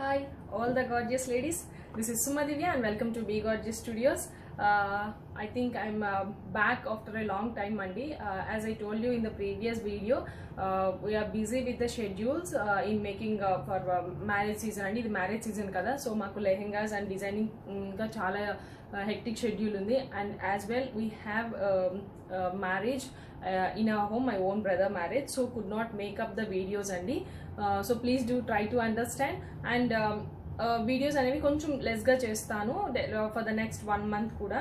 Hi, all the gorgeous ladies. This is Suma Divya and welcome to Be Gorgeous Studios. I think I'm back after a long time, Monday. As I told you in the previous video, we are busy with the schedules in making for marriage season. And the marriage season kada, so maku lehengas and designing ga chala hectic schedule undi. And as well, we have marriage in our home, my own brother marriage, so could not make up the videos andi. So please do try to understand and videos అనేవి కొంచెం లెస్గా చేస్తాను for the next 1 month కూడా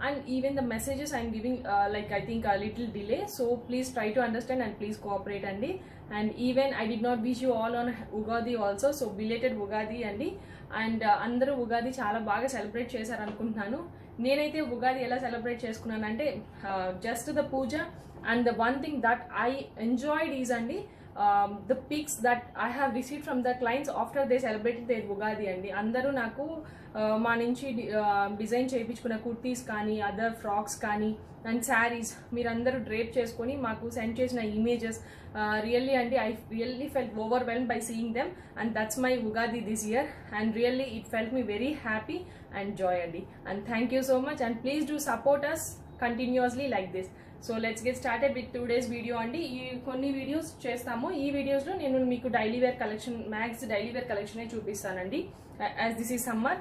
and even the messages I'm giving like I think little delay so please try to understand and please cooperate అండి and even I did not wish you all on Ugadi also so belated Ugadi అండి and అందరూ ఉగాది చాలా బాగా celebrate చేశారు అనుకుంటున్నాను నేనైతే ఉగాది ఎలా celebrate చేసుకున్నానంటే just the puja and the one thing that I enjoyed is అండి the pics that I have received from the clients after they celebrated their Ugadi andi andaru naku మా నుంచి డిజైన్ చేయించుకున్న కుర్తీస్ కానీ అదర్ ఫ్రాక్స్ కానీ and saris మీరందరూ drape చేసుకొని మాకు send చేసిన ఇమేజెస్ రియల్లీ అండి I really felt overwhelm by seeing them and that's my Ugadi this year and really it felt me very happy and joy అండి and thank you so much and please do support us continuously like this so let's get started with today's video అండి ఈ కొన్ని videos చేస్తాము ఈ వీడియోస్లో నేను మీకు daily wear collection max daily wear కలెక్షనే చూపిస్తానండి as this is summer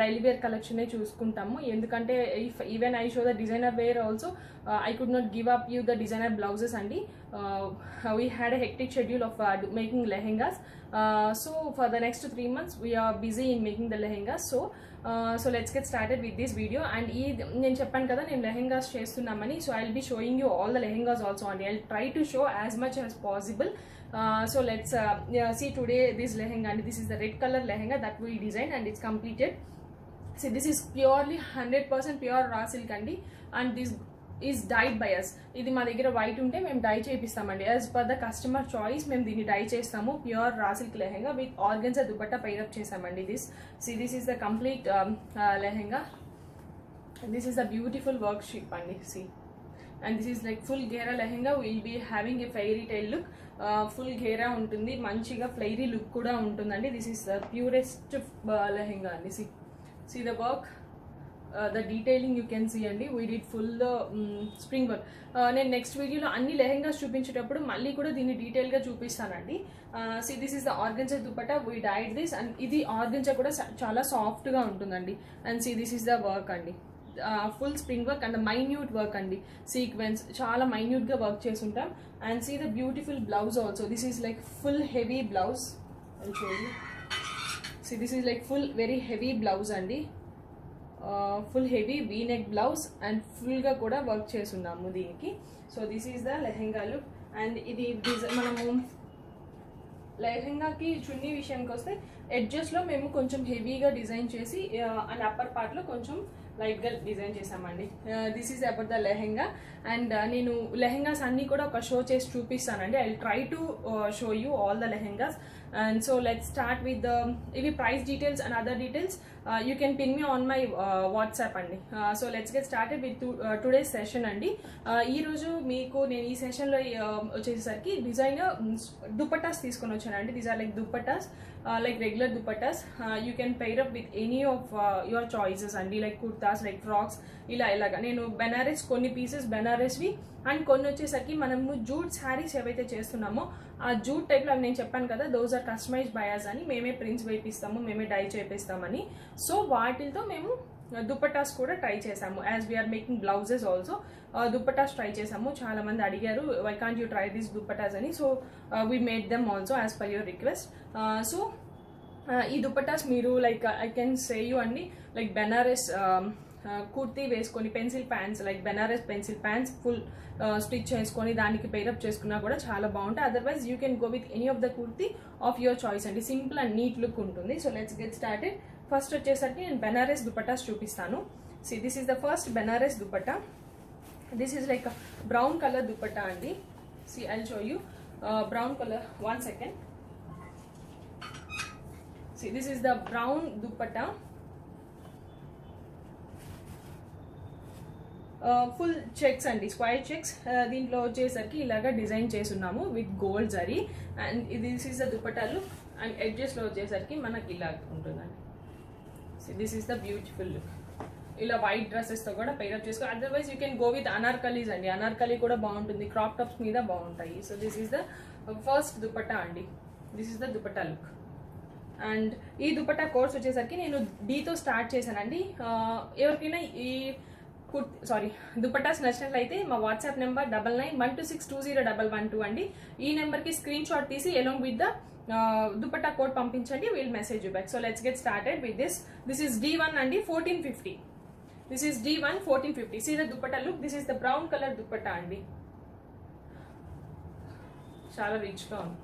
daily wear కలెక్షనే చూసుకుంటాము ఎందుకంటే if even I show the designer wear also I could not give up you the designer blouses అండి we had a hectic schedule of making lehengas so for the next 3 months we are busy in making the lehengas so let's get started with this video and నేను చెప్పాను కదా నేను లెహెంగాస్ చేస్తున్నామని so I'll be showing you all the lehengas also and I'll try to show as much as possible so let's see today this lehenga and this is the red color lehenga that we designed and it's completed. See, this is purely 100% pure raw silk andi and this is dyed by us. ఇది మా దగ్గర white ఉంటే మేము dye చేపిస్తామండి as per the customer choice మేము దీన్ని dye చేస్తాము pure raw silk lehenga with organza dupatta పైరప్ చేసామండి this is the complete lehenga this is the beautiful workmanship అండి see and this is like full ghera lehenga will be having a fairy tale look full ghera ఉంటుంది మంచిగా flary look కూడా ఉంటుందండి this is the purest lehenga అండి see the work the detailing you can see అండి we did full spring work నేను next వీడియోలో అన్ని లెహెంగాస్ చూపించేటప్పుడు మళ్ళీ కూడా దీన్ని డీటెయిల్గా చూపిస్తానండి see this is the organza dupatta we dyed this and ఇది organza కూడా చాలా సాఫ్ట్గా ఉంటుందండి and see this is the work అండి full spring work and minute work అండి సీక్వెన్స్ చాలా మైన్యూట్గా వర్క్ చేసుంటాం and see the beautiful blouse also this is like full heavy blouse and show you see this is like full very heavy blouse అండి full heavy V neck blouse and ఫుల్గా కూడా work చేస్తున్నాము దీనికి so this is the lehenga look and ఇది మనము లెహెంగాకి చున్నీ విషయానికి వస్తే ఎడ్జెస్లో మేము కొంచెం హెవీగా డిజైన్ చేసి అండ్ అప్పర్ పార్ట్లో కొంచెం లైట్గా డిజైన్ చేసామండి this is about the lehenga and నేను లెహెంగాస్ అన్నీ కూడా ఒక షో చేసి చూపిస్తానండి I will try to show you all the lehengas and so let's start with the ivi price details and other details you can pin me on my WhatsApp andi so let's get started with today's session andi ee roju meeku nenu ee session lo vachesariki designer dupattas teeskoni vachanandi these are like dupattas like regular dupattas you can pair up with any of your choices andi like kurtas like frocks ilaga nenu banaras konni pieces banaras vi and కొన్ని వచ్చేసరికి మనము jute saris ఏవైతే చేస్తున్నామో ఆ jute టైప్లో అవి నేను చెప్పాను కదా దోస్ ఆర్ కస్టమైజ్డ్ బయాస్ అని మేమే ప్రింట్స్ వేపిస్తాము మేమే డై చేపిస్తామని సో వాటితో మేము దుపట్టాస్ కూడా ట్రై చేసాము as we're making blouses also dupattas try చేసాము చాలా మంది అడిగారు why can't you try this dupattas అని so we made them also as per your request so ఈ దుపట్టాస్ మీరు like I can say you అండి లైక్ బెనారస్ కుర్తీ వేసుకొని pencil pants like Banaras pencil pants full stitch చేసుకొని దానికి పేరప్ చేసుకున్నా కూడా చాలా బాగుంటాయి otherwise you can go with any of the kurti of your choice అండి సింపుల్ అండ్ నీట్ లుక్ ఉంటుంది so let's get started first వచ్చేసరికి నేను బెనారస్ దుపట్టాస్ చూపిస్తాను see this is the first Banaras dupatta this is like brown colour dupatta అండి see I show you brown colour 1 second see this is the brown dupatta full checks అండి, square checks. దీంట్లో వచ్చేసరికి ఇలాగా design చేసున్నాము with gold zari. And this is the dupatta look. And ఎడ్జెస్లో వచ్చేసరికి మనకి ఇలా ఉంటుందండి. So this is the beautiful look. ఇలా వైట్ డ్రెస్సెస్తో కూడా పేరప్ చేసుకో. Otherwise you can go with anarkalis అండి. అనార్కలీ కూడా బాగుంటుంది, క్రాప్ టాప్స్ మీద బాగుంటాయి. So this is the first dupatta అండి. This is the dupatta look. And ఈ దుపట్టా కోర్స్ వచ్చేసరికి నేను డీతో స్టార్ట్ చేశానండి. ఎవరికైనా ఈ దుపట్టాస్ నచ్చినట్లయితే మా వాట్సాప్ నెంబర్ 9912620112 అండి. ఈ నెంబర్కి స్క్రీన్ షాట్ తీసి along with the dupatta code పంపించండి. Will message you back. So let's get started with this. This is D1 అండి, 1450. This is D1 1450. See the dupatta look. This is the brown colour dupatta అండి, చాలా రిచ్గా ఉంది.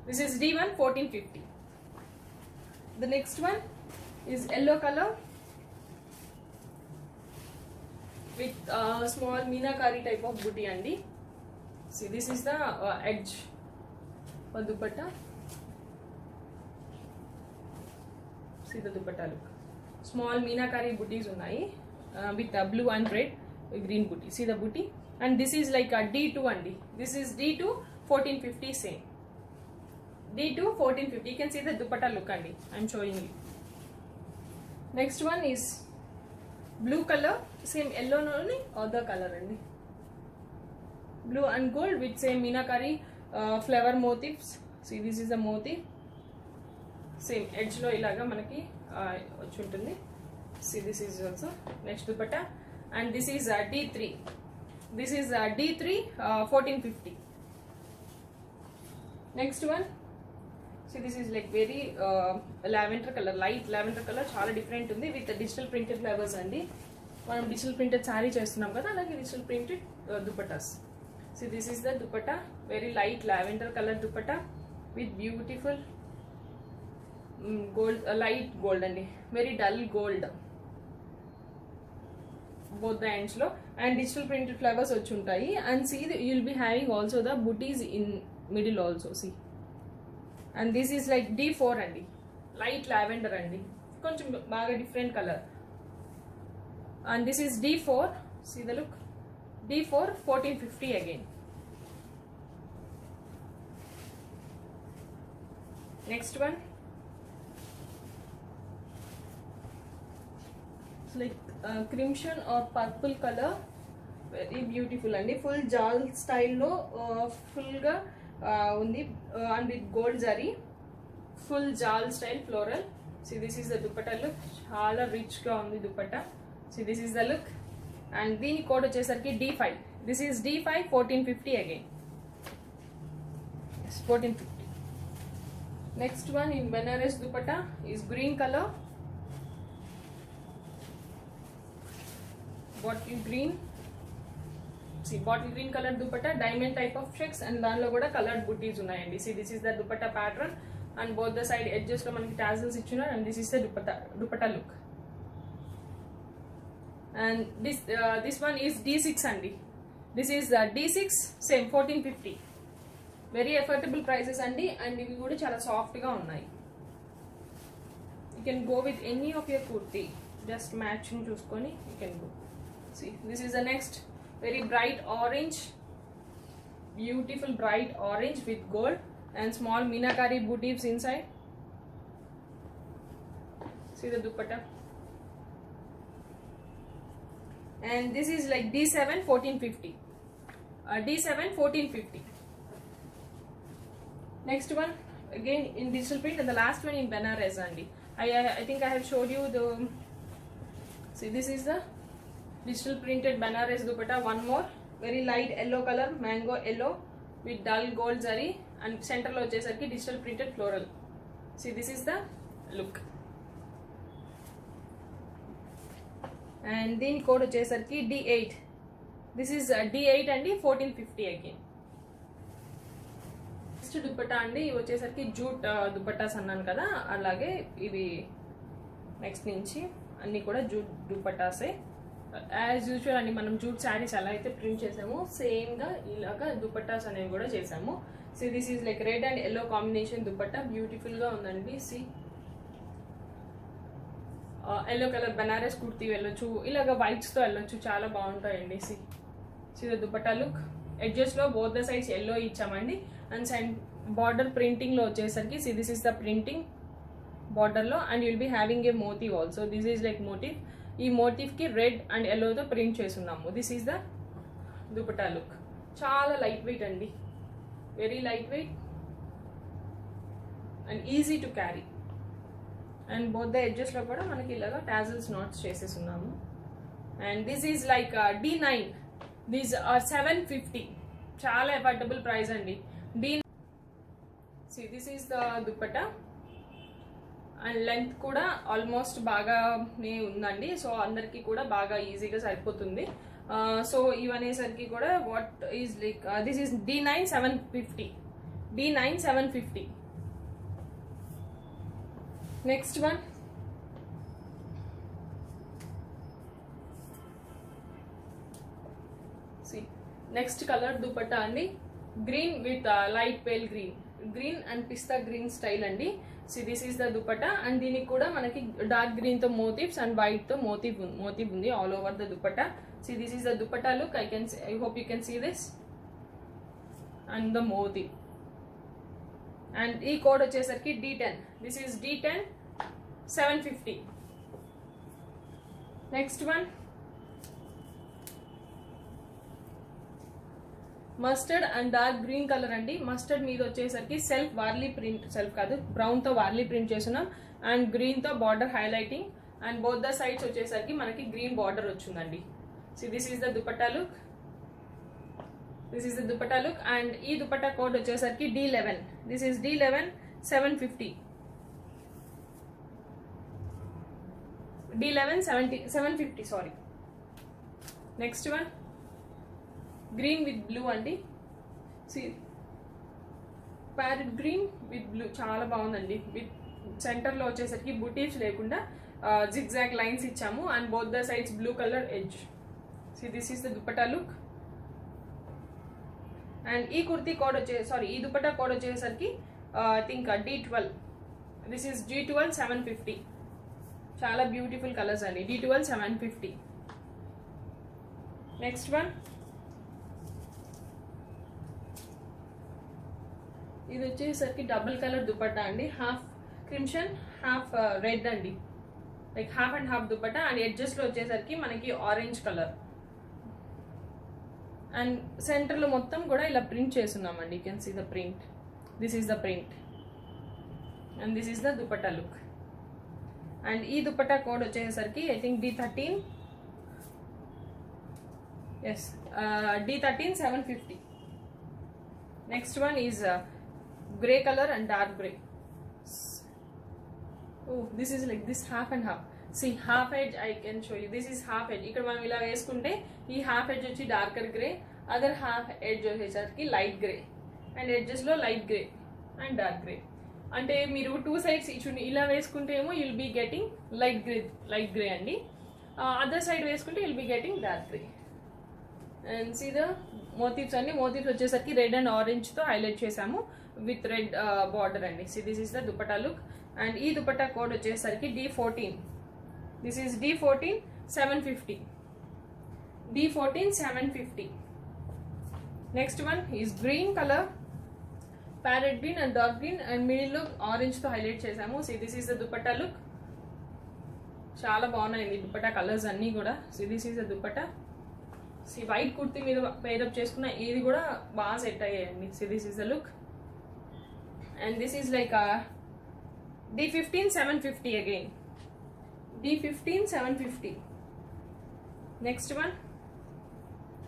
This is D1 1450. The next one is yellow color with small meenakari type of booty andi. See, this is the edge for dupatta. See the dupatta look. Small meenakari booties unnai with blue and red green booty. See the booty. And this is like a D2 andi. This is D2 1450 same. D2 1450. You can see the dupatta look andi. I'm showing you. Next one is blue color, same yellow only other color andi. Blue and gold with same meenakari flower motifs. See, this is the motif. Same edge lo ilaga manaki vachi untundi. See, this is also next dupatta. And this is D3. This is D3 1450. Next one. See, this is like very lavender color, light lavender color, చాలా different ఉంది with digital printed flowers అండి. మనం digital printed sari చేస్తున్నాం కదా, అలాగే digital printed dupattas. So this is the dupatta, very light lavender colour dupatta with beautiful gold, light gold అండి, very dull gold both the ends లో. And digital printed flowers వచ్చి ఉంటాయి. And see you will be having also the buttis in middle also. See, and this is like D4 అండి, light lavender అండి, కొంచెం బాగా different colour. And this is D4. See the look. D4 1450 again. Next one like crimson or purple colour, very beautiful అండి. Full jaal స్టైల్లో ఫుల్గా ఉంది. And with gold zari, full jaal style floral. See this is the dupatta look, చాలా రిచ్గా ఉంది dupatta. See this is the look. And దీని code వచ్చేసరికి D5. This is D5 1450 again. 1450. Next one in Banaras dupatta is green colour, bottle green. Bottle green colour dupatta, diamond type of checks, and దానిలో కూడా coloured బుటీస్ ఉన్నాయండి. C this is the dupatta pattern. And both the side edges లో మనకి tassels ఇచ్చినారు. And this is the dupatta look. And this one is D6 అండి. This is D6 same 1450. Very affordable prices అండి. And ఇవి కూడా చాలా సాఫ్ట్ గా ఉన్నాయి. You can go with any of your kurti, just matching చూసుకొని you can go. C this is the next, very bright orange, beautiful bright orange with gold and small meenakari booties inside. See the dupatta. And this is like D7 1450. D7 1450. Next one again in digital print, and the last one in Benares andi. I think I have showed you the. See, this is the digital printed Benares dupatta. One more, very light yellow color, mango yellow with dull gold zari, and center lo vachesariki digital printed floral. See, this is the look. And దీని code వచ్చేసరికి D8. This is D8 అండి, 1450 again. Next dupatta అండి, ఇవి వచ్చేసరికి jute dupattas అన్నాను కదా, అలాగే ఇవి నెక్స్ట్ నుంచి అన్ని కూడా జూట్ దుపట్టాసే. యాజ్ యూజువల్ అండి, మనం జూట్ శారీస్ ఎలా అయితే ప్రింట్ చేసామో సేమ్గా ఇలాగా దుపట్టాస్ అనేవి కూడా చేసాము. So this is like red and yellow combination dupatta, బ్యూటిఫుల్గా ఉందండి. See yellow colour Banaras kurti వెళ్ళొచ్చు, ఇలాగ వైట్స్తో వెళ్ళొచ్చు, చాలా బాగుంటాయండి. See the dupatta look. ఎడ్జెస్లో బోత్ ద సైడ్స్ ఎల్లో ఇచ్చామండి. అండ్ సైడ్ బార్డర్ ప్రింటింగ్లో వచ్చేసరికి దిస్ ఇస్ ద ప్రింటింగ్ బార్డర్లో. And you'll be having a motif also. This is like motif. ఈ మోటివ్కి రెడ్ అండ్ ఎల్లోతో ప్రింట్ చేసున్నాము. This is the dupatta look. చాలా లైట్ వెయిట్ అండి, very light weight and easy to carry. And both the ఎడ్జెస్లో కూడా మనకి ఇలాగా టాజిల్స్ నాట్స్ చేసేస్తున్నాము. And this is like D9. These are 750. చాలా అఫోర్డబుల్ ప్రైస్ అండి. This is the dupatta. And length కూడా ఆల్మోస్ట్ బాగానే ఉందండి. సో అందరికీ కూడా బాగా ఈజీగా సరిపోతుంది. సో ఇవనేసరికి కూడా what is like this is D9 750. D9 750. Next one. Next colour dupatta అండి. Green with light pale green and pista green style అండి. This is the dupatta. And దీనికి కూడా మనకి డార్క్ గ్రీన్ తో మోటివ్స్ అండ్ వైట్ తో మోటివ్ ఉంది all over the dupatta. This is the dupatta look. I hope you can see this and the motif. And ఈ code వచ్చేసరికి D10. This is D10 750. Next one mustard and dark green colour అండి. Mustard మీద వచ్చేసరికి self Warli print, self కాదు brown తో Warli print చేస్తున్నాం. And green తో border highlighting. And both the sides వచ్చేసరికి మనకి గ్రీన్ బార్డర్ వచ్చిందండి. This is the dupatta look. This is the dupatta look. And ఈ దుపట్టా కోడ్ వచ్చేసరికి D11. This is D11 750. D11 750 sorry. Next one green with blue అండి. Parrot green with blue చాలా బాగుందండి. With సెంటర్లో వచ్చేసరికి బుటీస్ లేకుండా జిగ్జాగ్ లైన్స్ ఇచ్చాము. And both the sides blue colour edge. This is the dupatta look. And ఈ kurti code ఈ dupatta code వచ్చేసరికి I think D12. This is D12 750. చాలా బ్యూటిఫుల్ కలర్స్ అండి. D12 750. నెక్స్ట్ వన్ ఇది వచ్చేసరికి డబుల్ కలర్ దుపట్టా అండి. హాఫ్ క్రిమ్షన్ హాఫ్ రెడ్ అండి, like half and half dupatta. And ఎడ్జెస్ట్లో వచ్చేసరికి మనకి ఆరెంజ్ కలర్. అండ్ సెంటర్లో మొత్తం కూడా ఇలా ప్రింట్ చేస్తున్నామండి. You can see the print. This is the print and this is the dupatta look. And ఈ దుపట్టా కోడ్ వచ్చేసరికి I think D13. Yes, D13 750. Next one is grey colour and dark grey. This is like this half and half. Half edge I can show you. This is half edge. ఇక్కడ మనం ఇలా వేసుకుంటే ఈ half edge వచ్చి darker grey, other half edge వచ్చేసరికి light grey. And ఎడ్జెస్లో light grey and dark grey. అంటే మీరు టూ సైడ్స్ ఇలా వేసుకుంటే ఏమో you'll be getting light grey అండి. అదర్ సైడ్ వేసుకుంటే you'll be getting dark grey. And see the motifs అండి. మోటివ్స్ వచ్చేసరికి రెడ్ అండ్ ఆరెంజ్తో హైలైట్ చేసాము విత్ రెడ్ బార్డర్ అండి. This is the dupatta look. And ఈ దుపట్టా కోడ్ వచ్చేసరికి D14. This is D14 750. D14 750. Next one is green colour, parrot green and dark green and మిడిల్లో ఆరెంజ్తో highlight చేసాము. This is the dupatta look. చాలా బాగున్నాయండి dupatta colours అన్నీ కూడా. This is the dupatta. White kurti మీద పేరప్ చేసుకున్న ఇది కూడా బాగా సెట్ అయ్యాయండి. This is the look. And this is like D15 750 again. D15 750. Next one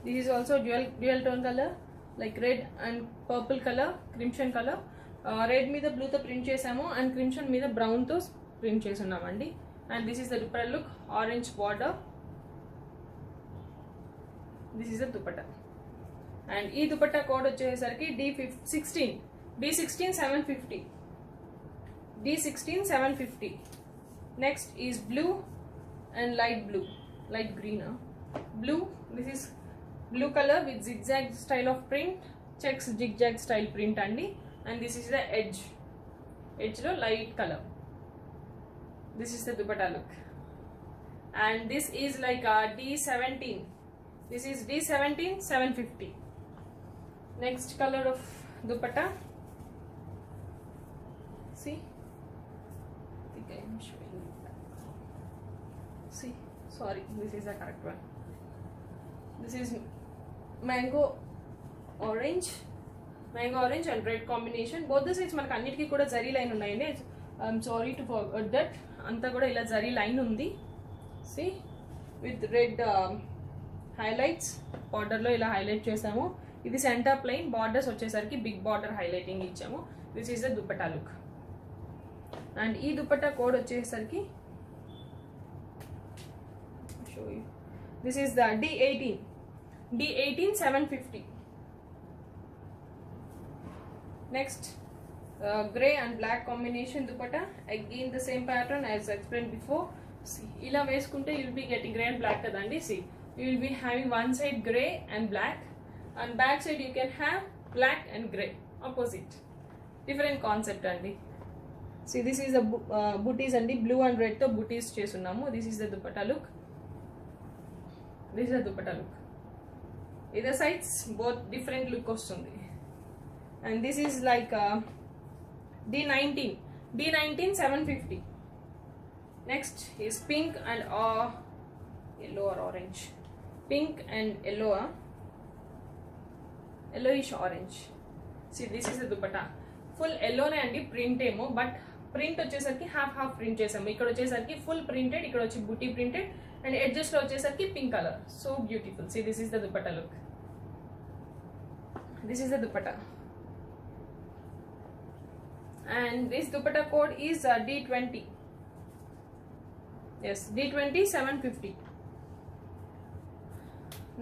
this is also dual tone colour, like red and purple colour, crimson colour. Red మీద బ్లూతో print చేసాము and crimson మీద బ్రౌన్తో print చేసున్నామండి. And this is the dupatta look. Orange border. This is the dupatta. And ఈ dupatta code వచ్చేసరికి D16 750. D16 750. Next is blue and light blue, light green. Blue. This is blue color with zigzag style of print, checks zigzag style print andi. And this is the edge lo light color. This is the dupatta look. and this is like D17. This is D17 750. Next color of dupatta. See, I think I am showing that. See, sorry, this is the correct one. This is mango orange and red combination. Both the sides మనకు అన్నిటికీ కూడా zari line ఉన్నాయండి. I'm sorry to forget that. అంతా కూడా ఇలా zari line ఉంది. See with red highlights, బార్డర్లో ఇలా హైలైట్ చేసాము. ఇది సెంటర్ ప్లెయిన్, బార్డర్స్ వచ్చేసరికి బిగ్ బార్డర్ హైలైటింగ్ ఇచ్చాము. This is the dupatta look. And ఈ దుపట్టా కోడ్ వచ్చేసరికి show you. This is the D18 750. Next, grey and black combination dupatta. Again the same pattern as explained before. See, ila veskunte you will be getting grey and black kadandi. See, you will be having one side grey and black, and back side you can have black and grey, opposite. Different concept andi. See, this is the booties andi, blue and red tho booties chesunnamu. This is the dupatta look. This is the dupatta look. Either sides both different look ostundi. And this is like D19 750. Next is pink and yellow or orange. Pink and yellowish orange. See, this is the dupatta. Full yellow ne andi, print emo, but print వచ్చేసరికి half print చేసాము. ఇక్కడ వచ్చేసరికి full printed, ఇక్కడ వచ్చి booty printed, and edges లో వచ్చేసరికి pink color. So beautiful. See, this is the dupatta look. This is the dupatta. And this dupatta code is D20. Yes, D20 750.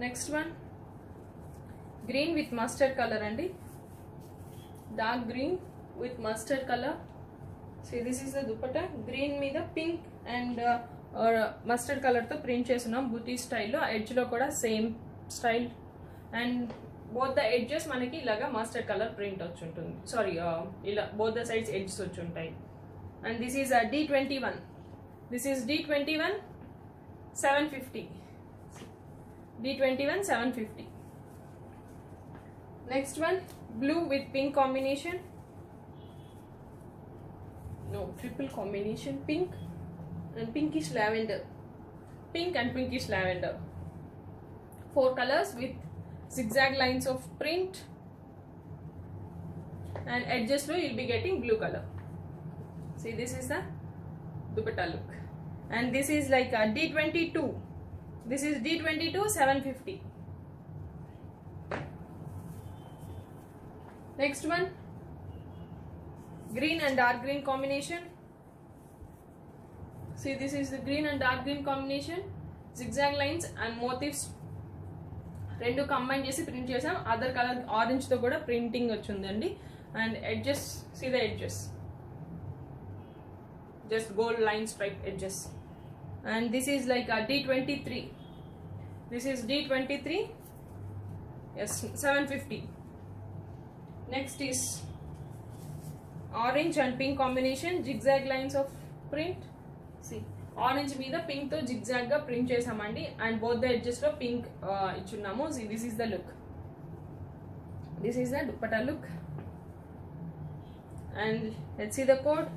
Next one, green with mustard color andi, dark green with mustard color. See, this is the dupatta. Green మీద pink and mustard color తో print చేస్తున్నాం booty style లో. edge లో కూడా same style, and both the edges మనకి ఇలాగా mustard colour print వచ్చి ఉంటుంది. సారీ, ఇలా both the sides edges వచ్చి ఉంటాయి. And this is a D21. This is D21 750. D21 750. Next one, blue with pink combination. No, triple combination, pink and pinkish lavender. Pink and pinkish lavender. 4 colors with zigzag lines of print, and edges lo you'll be getting blue color. See, this is the dupatta look. And this is like a D22. This is D22 750. Next one, green and dark green combination. See, this is the green and dark green combination, zigzag lines and motifs రెండు combine చేసి print చేసాం. Other colour orange తో కూడా printing వచ్చిందండి. And edges, see the edges, just gold line stripe edges. And this is like D23. This is D23, yes, 750. Next is orange and pink combination, zigzag lines of print. See, orange మీద pink తో zigzag గా print చేసామండి, and both the edges లో pink ఇచ్చున్నాము. This is the look. This is the dupatta look. And let's see the code.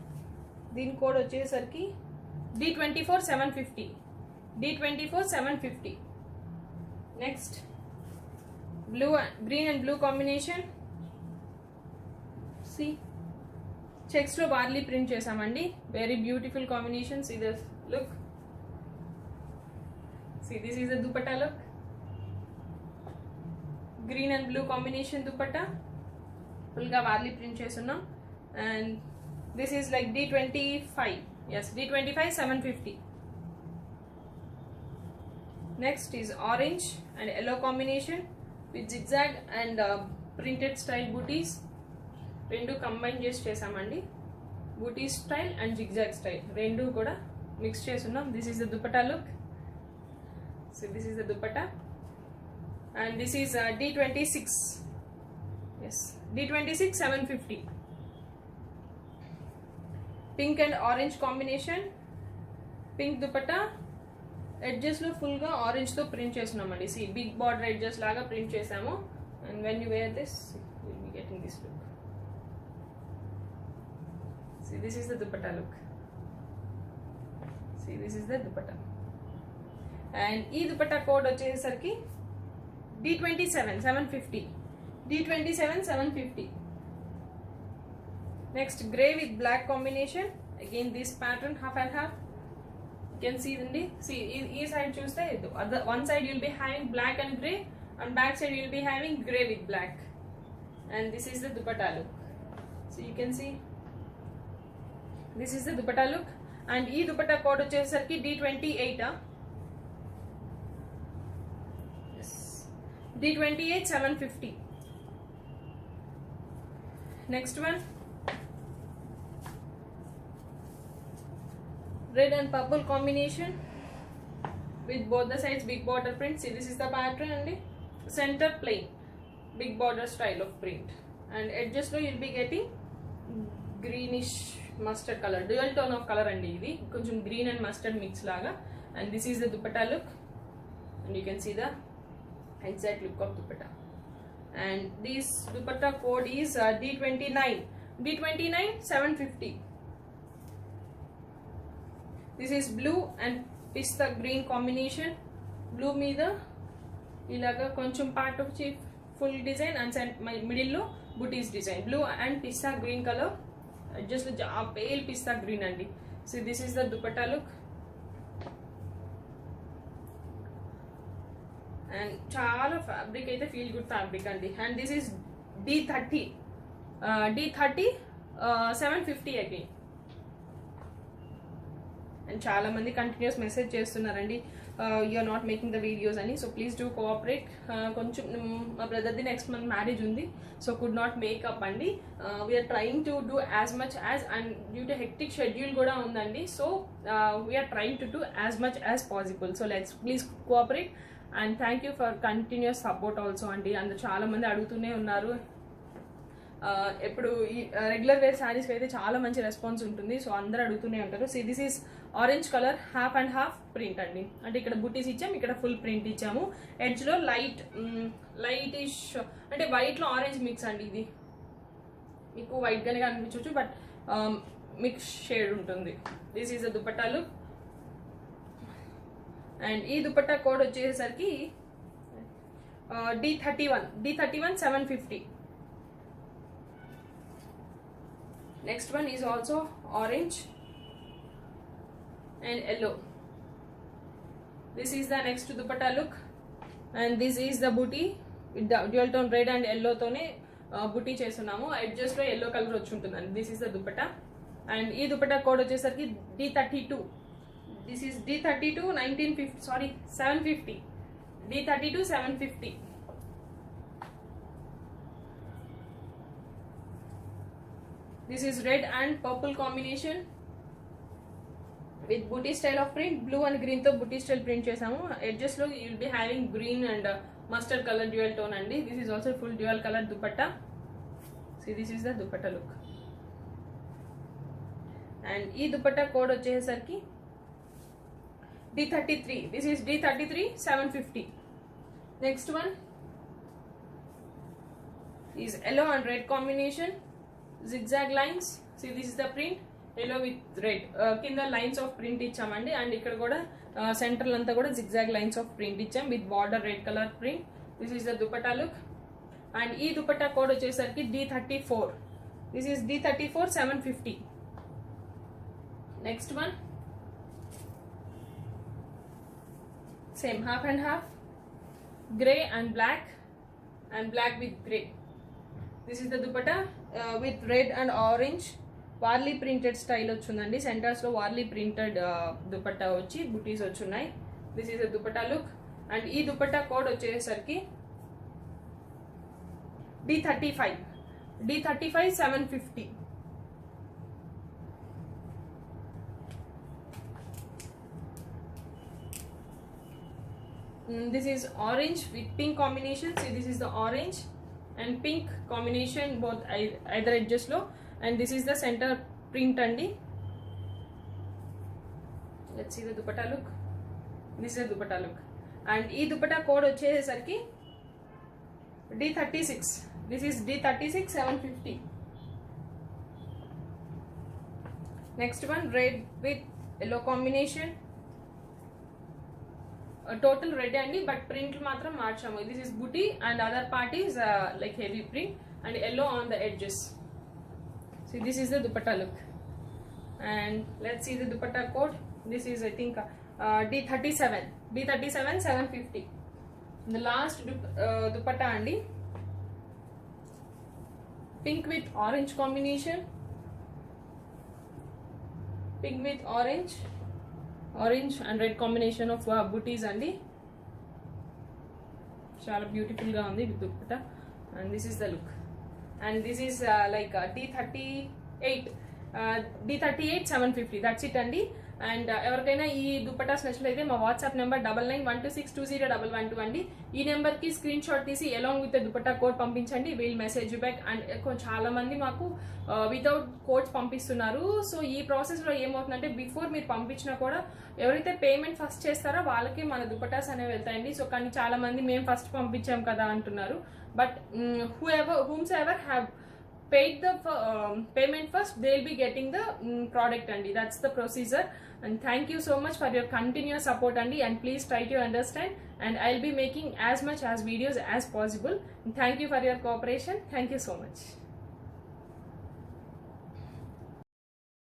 దీని code వచ్చేసరికి D24 750. D24 750. Next, blue, green and blue combination. See, checks లో బార్లీ print చేసామండి. Very beautiful combination. See the look. See, this is the dupatta look. Green and blue combination dupatta, full ga varli print chesunnam. And this is like D25. Yes, D25 750. Next is orange and yellow combination with zigzag and printed style booties. Rendu combine chesi chesamandi. Booty style and zigzag style rendu kuda mix chesunnam. This is the dupatta look. So this is the dupatta, and this is D26. Yes, D26 750. Pink and orange combination, pink dupatta edges లో full గా orange తో print చేస్తున్నామండి. See big border edges లాగా print చేసాము. And when you wear this you will be getting this look. See this is the dupatta look. See this is the dupatta. And ఈ dupatta code వచ్చేసరికి D27 750. D27 750. Next, grey with black combination. Again this pattern half and half. You can see the see this side choose the other one side you will be having black and grey, and back side you will be having grey with black. And this is the dupatta look. So you can see this is the dupatta look. And ee dupatta code vachesarki D28 D28 750. Next one, red and purple combination with both the sides big border print. See this is the pattern and the center plain big border style of print, and edges lo you'll be getting greenish mustard color, dual tone of color andi idi koncham green and mustard mix laga. And this is the dupatta look, and you can see the exact look of dupatta. And this dupatta code is D29 750. This is blue and pista green combination. Blue meeda ilaga koncham part of full design, and my middle lo booties design. Blue and pista green color, just a pale pista green andi. So this is the dupatta look. And చాలా fabric అయితే feel good fabric అండి. And this is D30 750 again. And చాలా మంది continuous message చేస్తున్నారండి, you are not making the videos అని. So please do cooperate. కొంచెం మా బ్రదర్ది నెక్స్ట్ మంత్ మ్యారేజ్ ఉంది, సో కుడ్ నాట్ మేకప్ అండి. We're trying to do as much as, and due to hectic schedule కూడా ఉందండి. So we're trying to do as much as possible. So let's please cooperate. And thank you for continuous support also అండి. అందులో చాలా మంది అడుగుతూనే ఉన్నారు. ఎప్పుడు ఈ రెగ్యులర్ వేర్ శారీస్కి అయితే చాలా మంచి రెస్పాన్స్ ఉంటుంది, సో అందరూ అడుగుతూనే ఉంటారు. So this is orange colour half and half print అండి. అంటే ఇక్కడ బుటీస్ ఇచ్చాము, ఇక్కడ ఫుల్ ప్రింట్ ఇచ్చాము. ఎడ్జ్లో లైటిష్ అంటే వైట్లో ఆరెంజ్ మిక్స్ అండి. ఇది మీకు వైట్గానే కనిపించవచ్చు, బట్ మిక్స్ షేడ్ ఉంటుంది. This is the dupatta look. And ఈ దుపట్టా కోడ్ వచ్చేసరికి D31 750. Next one is also orange and yellow. This is the next dupatta look, and this is the booty with the dual tone red and yellow tone booty చేస్తున్నాము. Edges లో yellow colour వచ్చి ఉంటుందండి. This is the dupatta. And ఈ dupatta code వచ్చేసరికి D32. This is D32 750. D32 750. This is red and purple combination with booty style of print. Blue and green to booty style print చేసాము. Edges లో you will be having green and mustard color dual tone అండి. This is also full dual color dupatta. See this is the dupatta look. And ఈ dupatta code వచ్చేసరికి D33. This is D33 750. Next one is yellow and red combination, zigzag lines. See this is the print, yellow with red. Kinda lines of print ఇచ్చామండి. And ఇక్కడ కూడా central అంతా కూడా zigzag lines of print ఇచ్చాం with border red color print. This is the dupatta look. అండ్ ఈ dupatta code వచ్చేసరికి D34. This is D34 750. Next one, same half and half, grey and black with grey. This is the dupatta with red and orange warli printed style వచ్చుందండి. Centres లో warli printed dupatta వచ్చి బుటీస్ వచ్చున్నాయి. This is the dupatta look. అండ్ ఈ dupatta code వచ్చేసరికి D35 750. This is orange with pink combination. See this is the orange and pink combination both either edges lo, and this is the center print andi. Let's see the dupatta look. This is dupatta look. And ఈ dupatta code వచ్చేసరికి D36. This is D36 750. Next one red with yellow combination. Total red అండి, but print మాత్రం మార్చాము. This is buti and other part is like heavy print and yellow on the edges. So this is the dupatta look. And let's see the dupatta code. This is I think D37 750. The last dupatta అండి, pink with orange combination. Pink with orange and red combination of బుటీస్ అండి. చాలా beautiful గా ఉంది dupatta. And this is the look. And this is like D38 750. That's it అండి. And ఎవరికైనా ఈ దుపట్టాస్ నచ్చినట్లయితే మా వాట్సాప్ నెంబర్ 9912620112 అండి. ఈ నెంబర్ కి స్క్రీన్ షాట్ తీసి అలాంగ్ విత్ దుపట్టా కోడ్ పంపించండి. We'll message back. అండ్ చాలా మంది మాకు వితౌట్ కోడ్స్ పంపిస్తున్నారు. సో ఈ ప్రాసెస్ లో ఏమవుతుందంటే బిఫోర్ మీరు పంపించినా కూడా ఎవరైతే పేమెంట్ ఫస్ట్ చేస్తారో వాళ్ళకి మన దుపట్టాస్ అనేవి వెళ్తాయండి. సో కానీ చాలా మంది మేము ఫస్ట్ పంపించాం కదా అంటున్నారు. But whomsoever have paid the payment first, they'll be getting the product andi. That's the procedure. And thank you so much for your continuous support andi, and please try to understand, and I'll be making as much as videos as possible. And thank you for your cooperation. Thank you so much.